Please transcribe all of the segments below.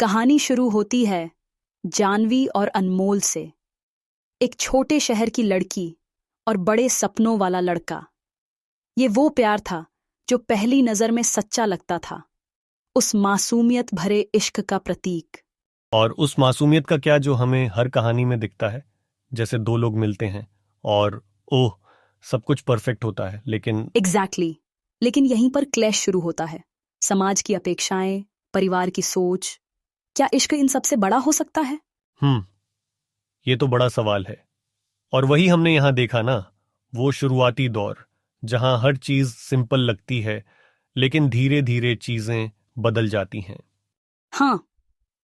कहानी शुरू होती है जानवी और अनमोल से। एक छोटे शहर की लड़की और बड़े सपनों वाला लड़का। ये वो प्यार था जो पहली नजर में सच्चा लगता था, उस मासूमियत भरे इश्क का प्रतीक। और उस मासूमियत का क्या जो हमें हर कहानी में दिखता है, जैसे दो लोग मिलते हैं और ओह सब कुछ परफेक्ट होता है, लेकिन एग्जैक्टली। लेकिन यहीं पर क्लैश शुरू होता है। समाज की अपेक्षाएं, परिवार की सोच। क्या इश्क इन सबसे बड़ा हो सकता है? ये तो बड़ा सवाल है। और वही हमने यहाँ देखा ना, वो शुरुआती दौर जहाँ हर चीज सिंपल लगती है, लेकिन धीरे धीरे चीजें बदल जाती हैं। हाँ,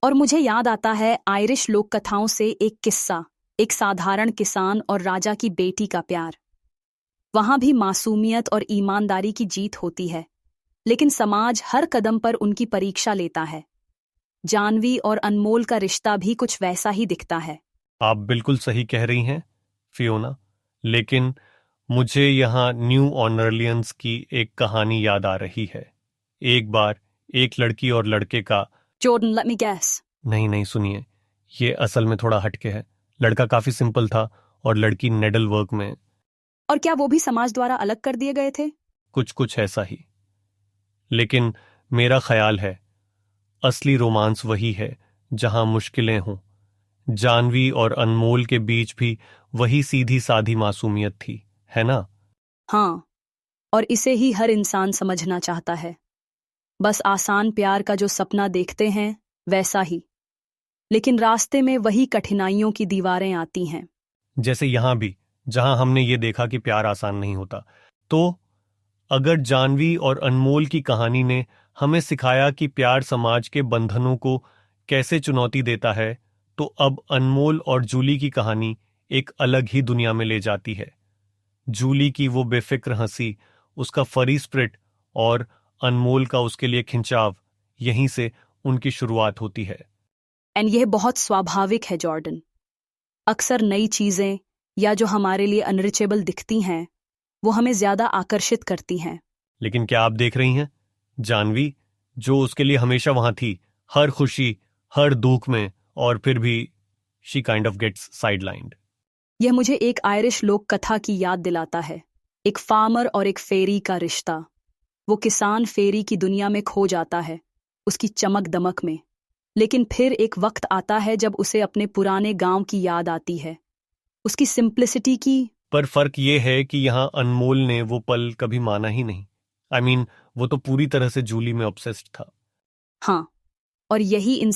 और मुझे याद आता है आयरिश लोक कथाओं से एक किस्सा, एक साधारण किसान और राजा की बेटी का प्यार। वहां भी मासूमियत और ईमानदारी की जीत होती है, लेकिन समाज हर कदम पर उनकी परीक्षा लेता है। जानवी और अनमोल का रिश्ता भी कुछ वैसा ही दिखता है। आप बिल्कुल सही कह रही हैं फियोना, लेकिन मुझे यहाँ न्यू ऑर्लियंस की एक कहानी याद आ रही है। एक बार एक लड़की और लड़के का। Jordan, let me guess. नहीं नहीं, सुनिए, ये असल में थोड़ा हटके है। लड़का काफी सिंपल था और लड़की नेडल वर्क में। और क्या वो भी समाज द्वारा अलग कर दिए गए थे? कुछ कुछ ऐसा ही। लेकिन मेरा ख्याल है असली रोमांस वही है जहां मुश्किलें हों। जानवी और अनमोल के बीच भी वही सीधी साधी मासूमियत थी, है ना? हाँ, और इसे ही हर इंसान समझना चाहता है। बस आसान प्यार का जो सपना देखते हैं वैसा ही। लेकिन रास्ते में वही कठिनाइयों की दीवारें आती हैं। जैसे यहां भी, जहां हमने ये देखा कि प्यार आसान नहीं होता। तो अगर जानवी और अनमोल की कहानी ने हमें सिखाया कि प्यार समाज के बंधनों को कैसे चुनौती देता है, तो अब अनमोल और जूली की कहानी एक अलग ही दुनिया में ले जाती है। जूली की वो बेफिक्र हंसी, उसका फरी स्प्रिट और अनमोल का उसके लिए खिंचाव, यहीं से उनकी शुरुआत होती है। एंड यह बहुत स्वाभाविक है जॉर्डन। अक्सर नई चीजें या जो हमारे लिए अनरिचेबल दिखती हैं, वो हमें ज्यादा आकर्षित करती हैं। लेकिन क्या आप देख रही हैं जानवी, जो उसके लिए हमेशा वहां थी, हर खुशी हर दुख में, और फिर भी she kind of gets sidelined. यह मुझे एक आयरिश लोक कथा की याद दिलाता है। एक फार्मर और एक फेरी का रिश्ता। वो किसान फेरी की दुनिया में खो जाता है, उसकी चमक दमक में। लेकिन फिर एक वक्त आता है जब उसे अपने पुराने गांव की याद आती है, उसकी सिंप्लिसिटी की। पर फर्क ये है कि यहाँ अनमोल ने वो पल कभी माना ही नहीं। I mean, वो तो पूरी तरह से जूली में ऑब्सेस्ड था। हाँ, और यही